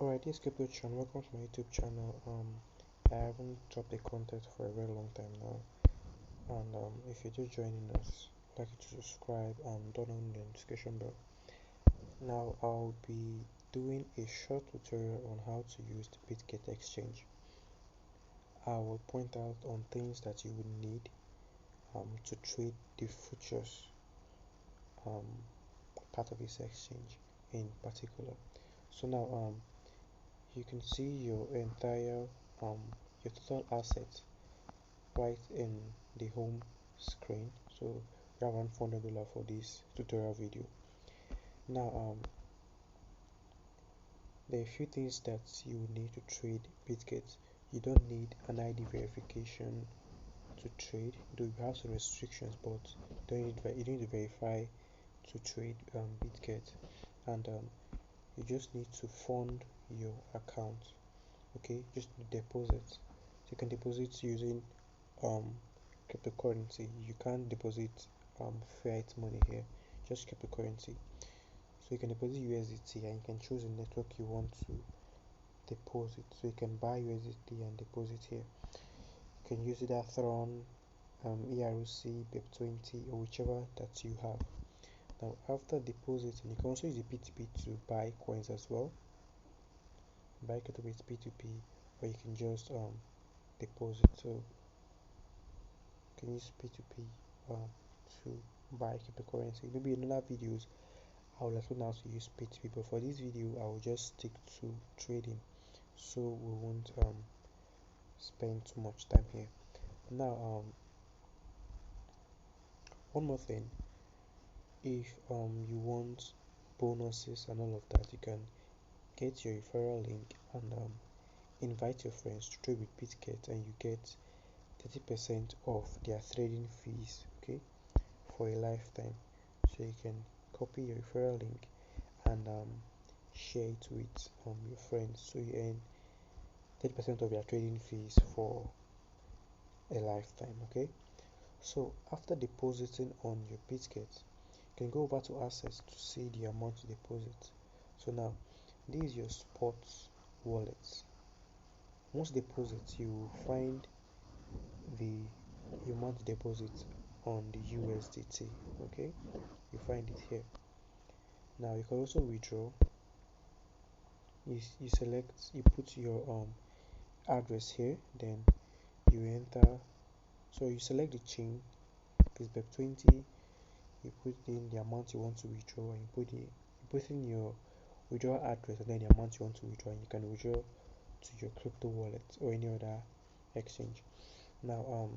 Alright, this is Chan. Welcome to my YouTube channel. I haven't dropped a content for a very long time now, and if you're just joining us, I'd like you to subscribe and turn on the notification bell. Now, I'll be doing a short tutorial on how to use the Bitget exchange. I will point out on things that you would need to trade the futures um, part of this exchange in particular. So now, you can see your entire your total assets right in the home screen. So we have around $400 for this tutorial video. Now there are a few things that you need to trade Bitget. You don't need an ID verification to trade, though you have some restrictions, but you don't need to verify to trade Bitget, and you just need to fund your account. Okay, just deposit. So you can deposit using um cryptocurrency. You can't deposit fiat money here, just cryptocurrency. So you can deposit USDT and you can choose the network you want to deposit. So you can buy USDT and deposit here. You can use either Tron, ERC, BEP20, or whichever that you have. Now after depositing, you can also use the P2P to buy coins as well. Buy crypto with P2P, or you can just deposit. So you can use P2P to buy cryptocurrency. Maybe in other videos I will explain how to use P2P, but for this video I will just stick to trading, so we won't spend too much time here. Now one more thing, if you want bonuses and all of that, you can get your referral link and invite your friends to trade with Bitget, and you get 30% off their trading fees, okay, for a lifetime. So you can copy your referral link and share it with your friends, so you earn 30% of their trading fees for a lifetime. Okay, so after depositing on your Bitget, you can go over to assets to see the amount to deposit. So now this is your sports wallet. Once deposit, you will find the amount to deposit on the USDT. Okay, you find it here. Now you can also withdraw. You select, you put your address here, then you enter. So you select the chain. If it's BEP20, you put in the amount you want to withdraw, and you put in your withdrawal address and then the amount you want to withdraw, and you can withdraw to your crypto wallet or any other exchange. Now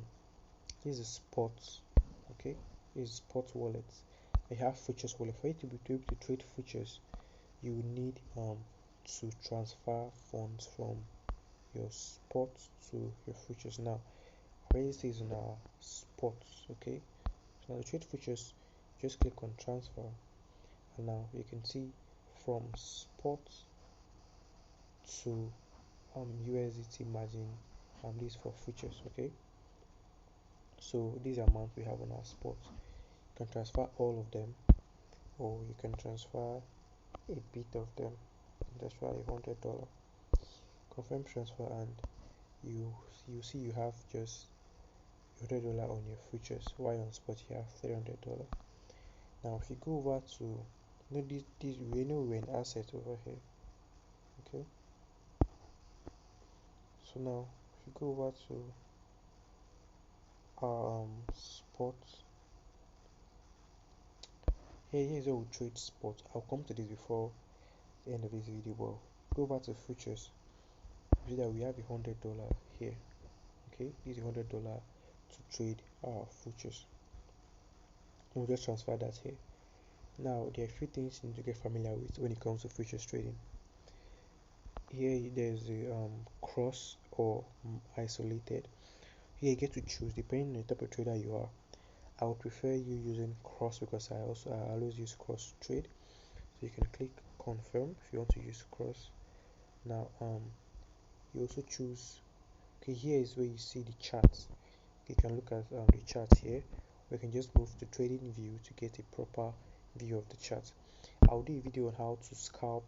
this is sports. Okay, this is sports wallet. I have futures wallet. For you to be able to trade futures, you need to transfer funds from your sports to your futures. Now already says in our sports. Okay, so now to trade futures, just click on transfer, and now you can see from sports to USDT margin, this for futures. Okay, so these amounts we have on our sports. You can transfer all of them, or you can transfer a bit of them. Transfer $100, confirm transfer, and you see you have just $100 on your futures, while on spot you have $300. Now if you go over to, this we know we're in assets over here. Okay, so now if you go over to our sports, here's where we trade spot. I'll come to this before the end of this video, but go back to futures. See that we have $100 here. Okay, this is $100 to trade our futures. We'll just transfer that here. Now there are a few things you need to get familiar with when it comes to futures trading. Here there's the cross or isolated. Here you get to choose depending on the type of trader you are. I would prefer you using cross because I always use cross trade. So you can click confirm if you want to use cross. Now you also choose, okay, here is where you see the charts. You can look at the chart here. We can just move to trading view to get a proper view of the chart. I'll do a video on how to scalp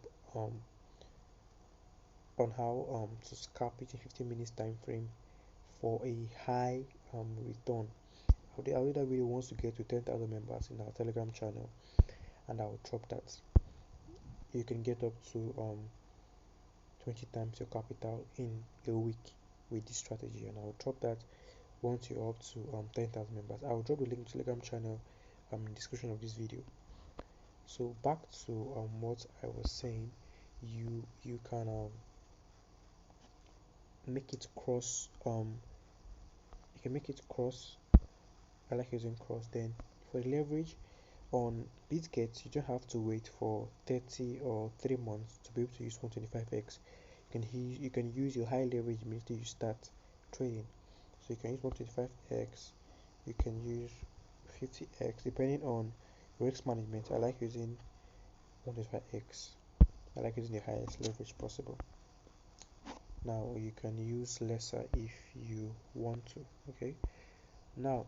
on how to scalp it in 15 minutes time frame for a high return. Our leader really wants to get to 10,000 members in our Telegram channel, and I'll drop that. You can get up to 20 times your capital in a week with this strategy, and I'll drop that once you're up to 10,000 members. I'll drop the link to Telegram channel in the description of this video. So back to what I was saying, you can make it cross. You can make it cross. I like using cross. Then for the leverage on Bitget, you don't have to wait for 30 or 3 months to be able to use 125x. You can use your high leverage immediately you start trading. So you can use 125x, you can use 50x depending on your risk management. I like using 125x. I like using the highest leverage possible. Now you can use lesser if you want to. Okay. Now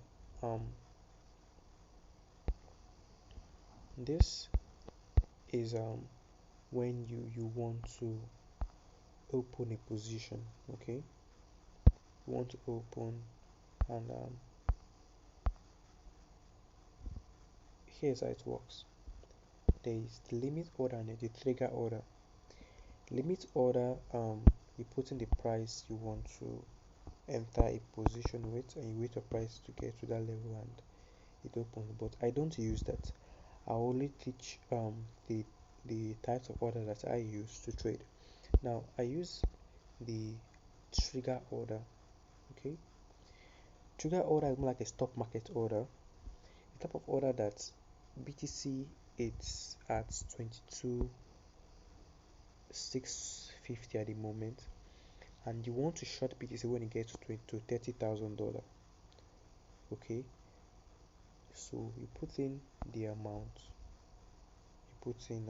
this is when you want to open a position. Okay, you want to open, and here's how it works. There is the limit order and the trigger order. Limit order, you put in the price you want to enter a position with, and you wait for price to get to that level and it opens. But I don't use that. I only teach the types of order that I use to trade. Now I use the trigger order. Okay, trigger order is more like a stop market order, the type of order that BTC it's at 22,650 at the moment, and you want to short BTC when it gets to $30,000. Okay, so you put in the amount, you put in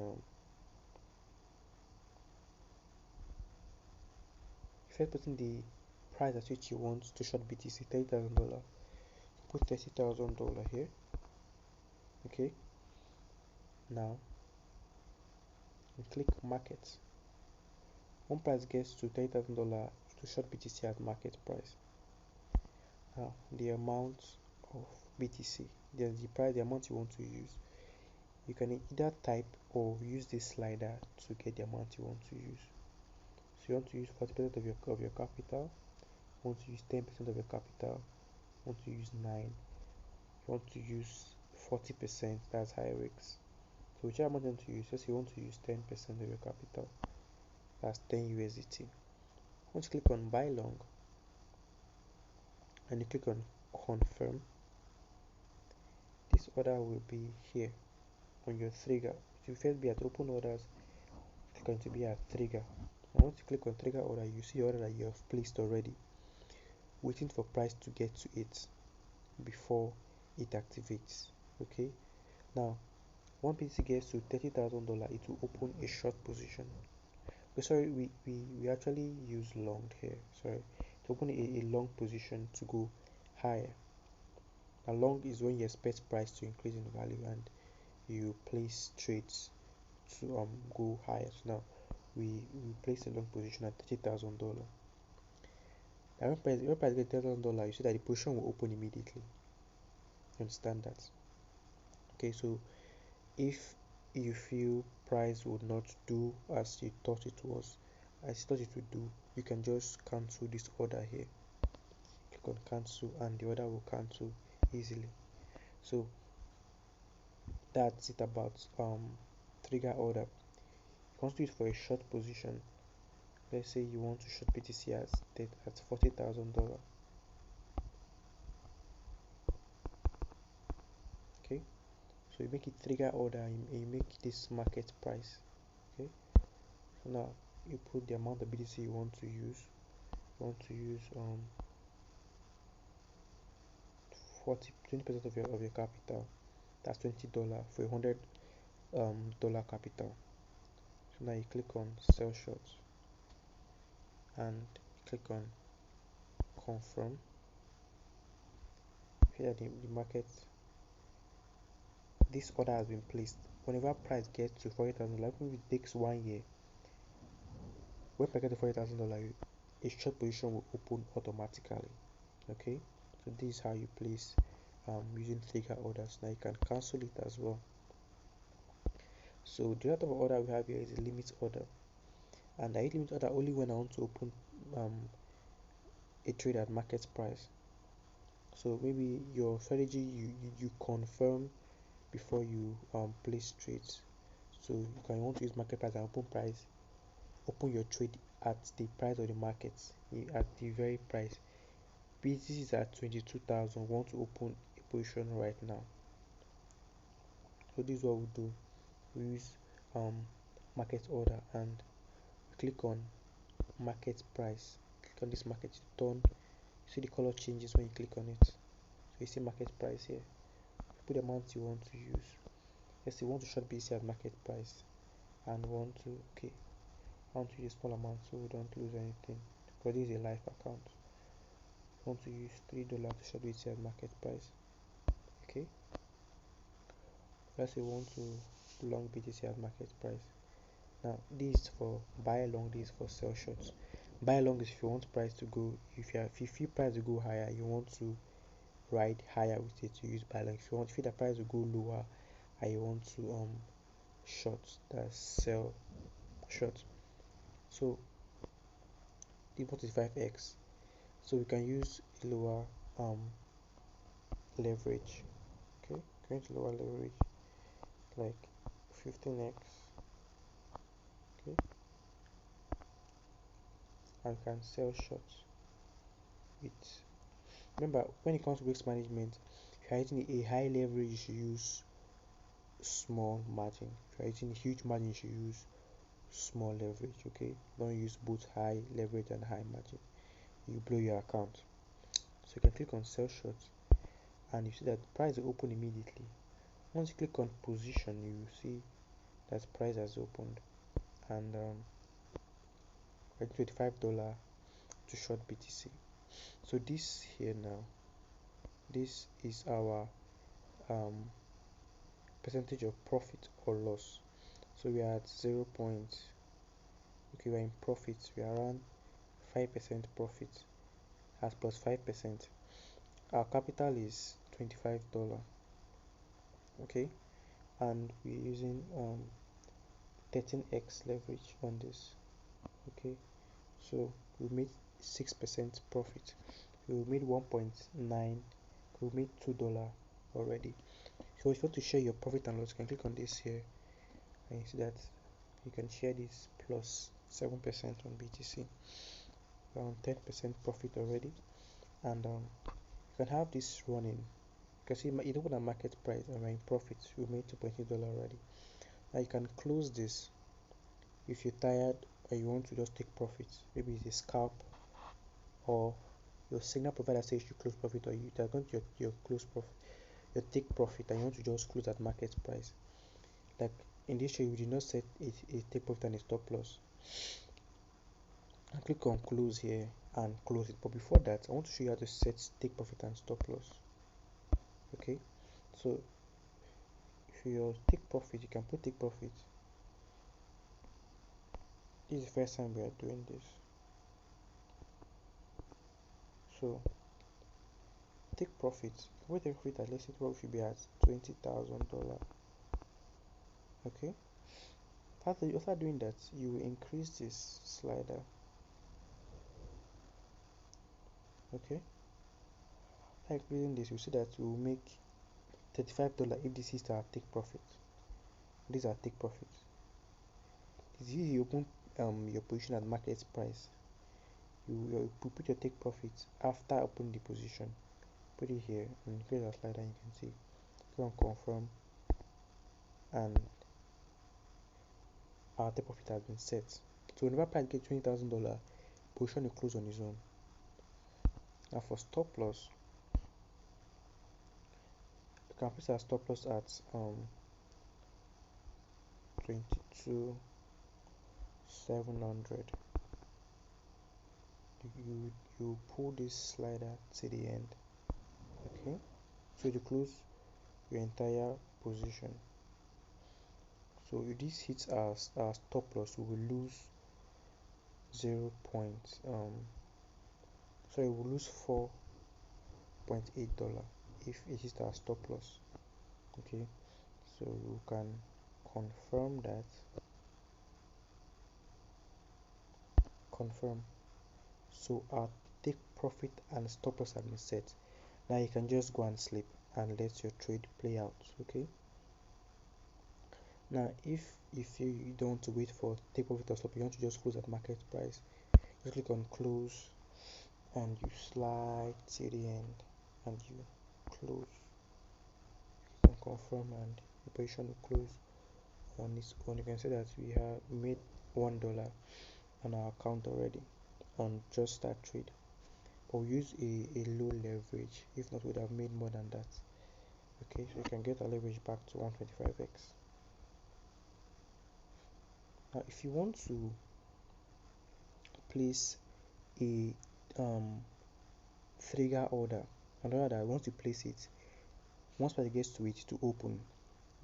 first put in the price at which you want to short BTC, $30,000. Put $30,000 here. Okay, now you click market. When price gets to $30,000, to short BTC at market price. Now the amount of BTC, there's the price, the amount you want to use. You can either type or use this slider to get the amount you want to use. So you want to use 40% of your capital, you want to use 10% of your capital, you want to use 9, you want to use 40%, that's high risk. So whichever amount you want to use, just you want to use 10% of your capital, that's 10 USDT. Once you click on buy long and you click on confirm, this order will be here on your trigger. It will first be at open orders, it's going to be at trigger. And once you click on trigger order, you see the order that you have placed already, waiting for price to get to it before it activates. Okay, now when BTC gets to $30,000, it will open a short position. Okay, sorry, we actually use long here. Sorry, to open a long position to go higher. Now long is when you expect price to increase in value and you place trades to go higher. So now we place a long position at $30,000. Now when price gets $30,000, you see that the position will open immediately. You understand that? Okay, so if you feel price would not do as you thought it would do, you can just cancel this order here. Click on cancel and the order will cancel easily. So that's it about trigger order. You want to use for a short position. Let's say you want to short BTC at $40,000. Okay, so you make it trigger order and you make this market price. Okay, so now you put the amount of BTC you want to use. You want to use 20% of your capital. That's $20 for $100 dollar capital. So now you click on sell short and click on confirm. Here the market, this order has been placed. Whenever price gets to $40,000, even if it takes 1 year, when I get the $40,000, a short position will open automatically. Okay, so this is how you place using trigger orders. Now you can cancel it as well. So the other type of order we have here is a limit order, and I hit limit order only when I want to open a trade at market price. So maybe your strategy you confirm before you place trades. So you can want to use market price and open your trade at the price of the market, at the very price. BTC is at 22,000. Want to open a position right now. So this is what we do. We use market order and click on market price. Click on this market turn. See the color changes when you click on it. So you see market price here. Put the amount you want to use. Let's say you want to short BTC at market price and want to I want to use a small amount so we don't lose anything, because this is a live account. I want to use $3 to short BTC at market price. Okay. Let's say we want to long BTC at market price. Now this is for buy long, this is for sell shorts. Buy long is if you want price to go, if you feel price to go higher, you want to ride higher with it, you use buy long. If you feel the price to go lower and you want to short, that's sell short. So the 45x, so we can use lower leverage. Okay, going to lower leverage like 15x. Okay, and can sell shorts with. Remember, when it comes to risk management, if you're hitting a high leverage, you should use small margin. If you're hitting a huge margin, you should use small leverage. Okay, don't use both high leverage and high margin, you blow your account. So you can click on sell short and you see that the price will open immediately. Once you click on position, you will see that price has opened, and $25 to short BTC. So this here now, this is our percentage of profit or loss. So we are at 0. Okay, we are in profit. We are around 5% profit as plus 5%. Our capital is $25. Okay, and we're using 13x leverage on this. Okay, so we made 6% profit. We made 1.9. We made $2 already. So if you want to share your profit and loss, you can click on this here and you see that you can share this plus 7% on BTC, around 10% profit already. And you can have this running. You can see it opened at market price and we're in profit. We made $2.8 already. Now you can close this if you're tired or you want to just take profits. Maybe it's a scalp, or your signal provider says you should close profit, or you're going to your close profit, your take profit, and you want to just close at market price. Like in this show, you did not set a take profit and a stop loss. I click on close here and close it. But before that, I want to show you how to set take profit and stop loss. Okay, so if you take profit, you can put take profit. This is the first time we are doing this. So take profit. We take profit at, let's say profit should be at $20,000. Okay. After doing that, you will increase this slider. Okay. By increasing this, you see that you will make $35 if this is our take profit. These are take profit. This is you open your position at market price. You put your take profit after opening the position. Put it here and increase our slider. You can see. Click on confirm, and our take profit has been set. So whenever price gets $20,000, position will close on its own. Now for stop loss, you can place our stop loss at 22,700. You pull this slider to the end. Okay, so you close your entire position. So if this hits our stop loss, we will lose 0 point sorry, we'll lose $4.8 if it is our stop loss. Okay, so you can confirm that. Confirm. So our take profit and stop loss have been set. Now you can just go and sleep and let your trade play out. Okay, now if you don't want to wait for take profit or stop, you want to just close at market price, just click on close and you slide to the end and you close and confirm, and the position will close on its own. You can see that we have made $1 on our account already on just that trade, but we use a low leverage. If not, we would have made more than that. Okay, so you can get our leverage back to 125x. Now if you want to place a trigger order, and order that once you place it, once price gets to it to open,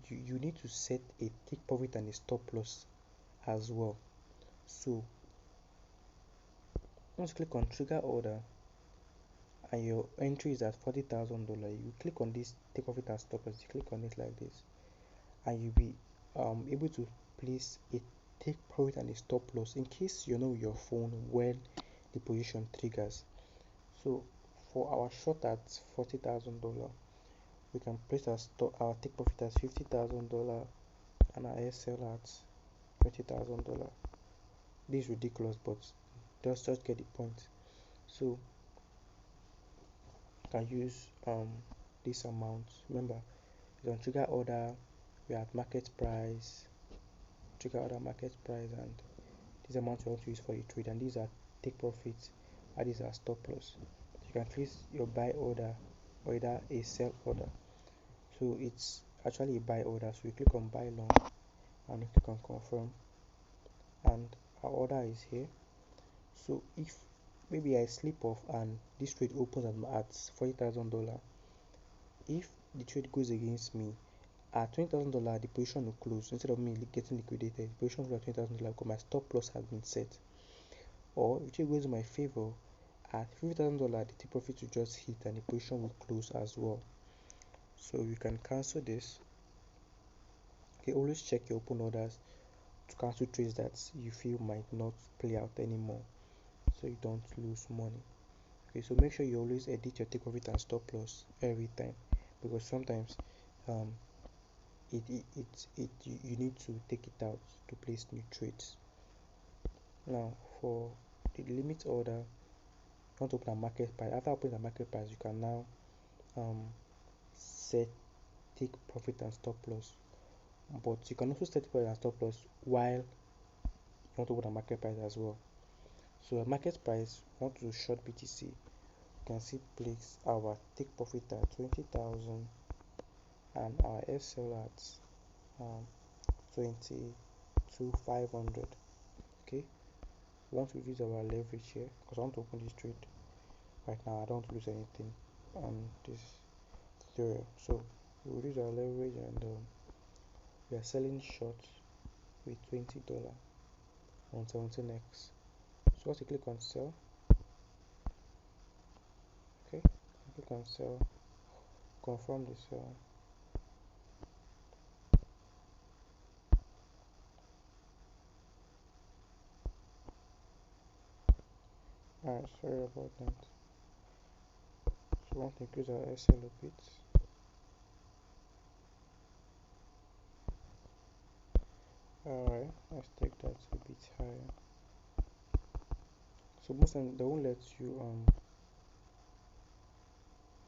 you need to set a take profit and a stop loss as well. So once you click on trigger order and your entry is at $40,000, you click on this take profit and stop loss. You click on it like this, and you'll be able to place a take profit and a stop loss in case you know your phone when the position triggers. So for our short at $40,000, we can place our take profit at $50,000 and our SL at $20,000. This is ridiculous, but just get the point. So you can use this amount. Remember, it's on trigger order, we are at market price, trigger order market price, and this amount you want to use for your trade, and these are take profits and these are stop loss. So you can place your buy order or either a sell order. So it's actually a buy order, so you click on buy long and you click on confirm, and our order is here. So if maybe I slip off and this trade opens at $40,000, if the trade goes against me at $20,000, the position will close. Instead of me getting liquidated, the position will at $20,000 because my stop loss has been set. Or if it goes in my favor, at $50,000, the take profit will just hit and the position will close as well. So you can cancel this. Okay, always check your open orders to cancel trades that you feel might not play out anymore, so you don't lose money. Okay, so make sure you always edit your take profit and stop loss every time, because sometimes you need to take it out to place new trades. Now for the limit order, you want to open a market price. After opening a market price, you can now set take profit and stop loss, but you can also set profit and stop loss while you want to open a market price as well. So at market price, want to short BTC, you can see place our take profit at 20,000 and our SL at 22,500. Okay, once we use our leverage here, because I want to open this trade right now, I don't lose anything on this theory. So we will use our leverage, and we are selling short with $20 on 17x. So once you click on sell, okay, click on sell, confirm the sell. Alright, sorry about that. So we want to increase our SL a bit. Alright, let's take that a bit higher. So most of them, they won't let you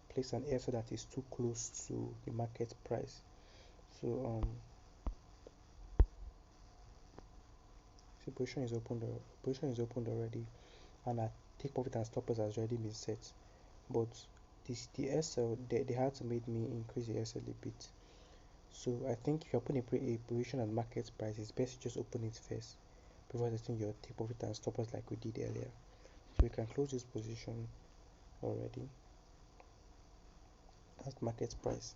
place an SL that is too close to the market price. So see, position is opened already, and our take profit and stop loss has already been set. But the SL, they had to make me increase the SL a bit. So I think if you open a position at market price, it's best to just open it first before setting your take profit and stop loss like we did earlier. So we can close this position already at market price.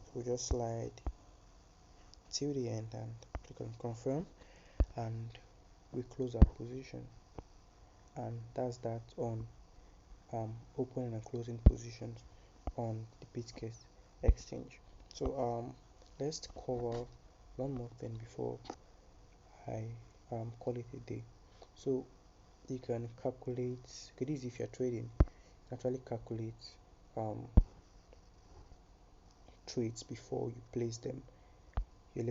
So we just slide till the end and click on confirm, and we close our position. And that's that on opening and closing positions on the Bitget exchange. So let's cover one more thing before I call it a day. So you can calculate, okay, this is if you're trading, you can actually calculate um, trades before you place them, your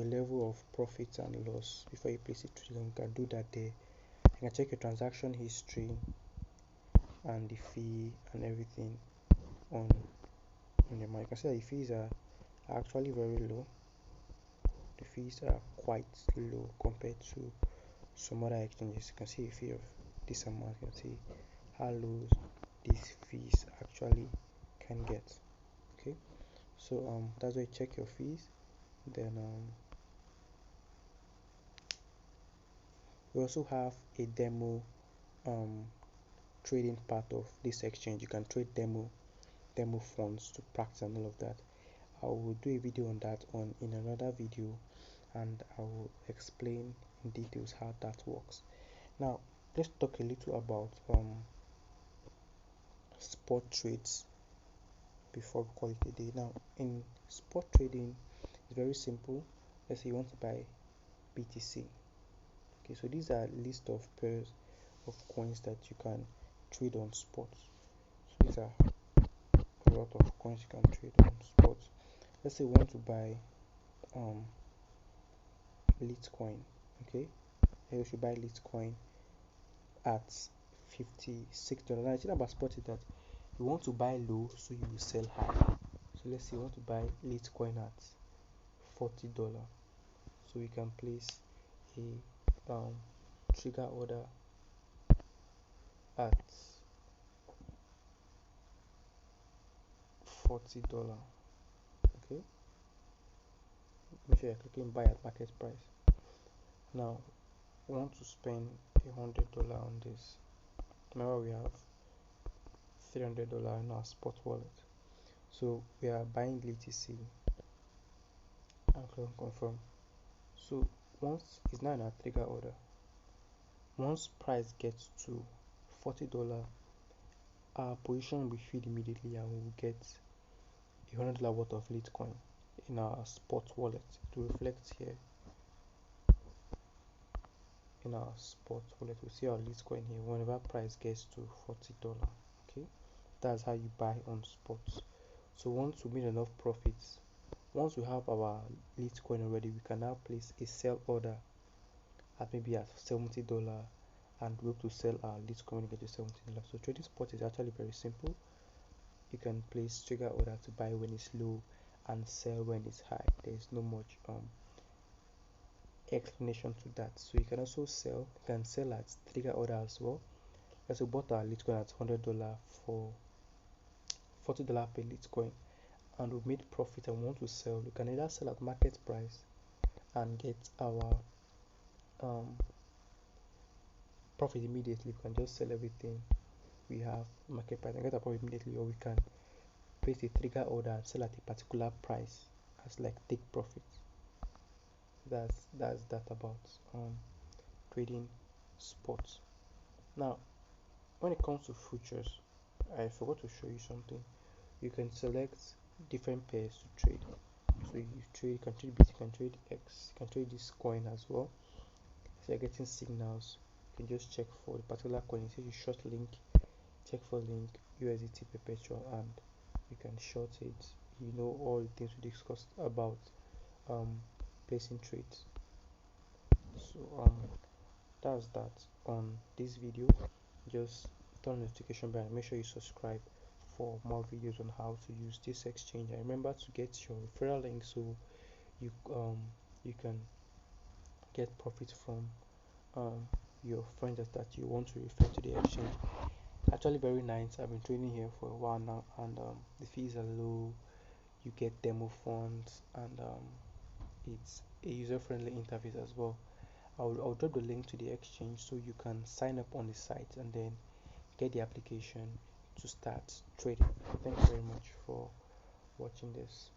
level of profit and loss before you place it. You can do that there. You can check your transaction history and the fee and everything on your mind. You can see that the fees are actually very low. The fees are quite low compared to some other exchanges. You can see a fee of this amount. You can see how low these fees actually can get. Okay, so that's why you check your fees. Then we also have a demo um, trading part of this exchange. You can trade demo funds to practice and all of that. I will do a video on that in another video, and I will explain in details how that works. Now let's talk a little about spot trades before we call it a day. Now in spot trading, it's very simple. Let's say you want to buy BTC. Okay, so these are a list of pairs of coins that you can trade on spot. So these are a lot of coins you can trade on spot. Let's say we want to buy Litecoin. Okay, here we should buy Litecoin at $56. Now the thing about spot is that you want to buy low so you will sell high. So let's say you want to buy Litecoin at $40, so we can place a trigger order at $40. Okay, make sure you're clicking buy at market price. Now we want to spend $100 on this. Remember we have $300 in our spot wallet, so we are buying BTC and click on confirm. So once it's now in our trigger order, once price gets to $40, our position will be filled immediately and we will get $100 worth of Litecoin in our spot wallet. To reflect here in our spot wallet, we see our Litecoin here whenever price gets to $40. Okay, that's how you buy on spot. So once we made enough profits, once we have our Litecoin already, we can now place a sell order at maybe at $70 and we hope to sell our Litecoin when we get to $70. So trading spot is actually very simple. You can place trigger order to buy when it's low and sell when it's high. There is no much explanation to that. So you can also sell. You can sell at trigger order as well. Let's say we bought our Litecoin at $100 for $40 per Litecoin, and we made profit and want to sell. We can either sell at market price and get our profit immediately. We can just sell everything we have market price and get our profit immediately, or we can place a trigger order and sell at a particular price as like take profit. That's that about trading spots. Now when it comes to futures, I forgot to show you something. You can select different pairs to trade. So you can trade BT, you can trade X, you can trade this coin as well. So you're getting signals. You can just check for the particular coin. It says you short link, check for link USDT perpetual, and you can short it. You know all the things we discussed about placing trades. So that's that on this video. Just turn the notification bell and make sure you subscribe for more videos on how to use this exchange. And remember to get your referral link so you can get profit from your friends that you want to refer to the exchange. Actually very nice. I've been trading here for a while now, and the fees are low. You get demo funds, and it's a user-friendly interface as well. I'll drop the link to the exchange so you can sign up on the site and then get the application to start trading. Thank you very much for watching this.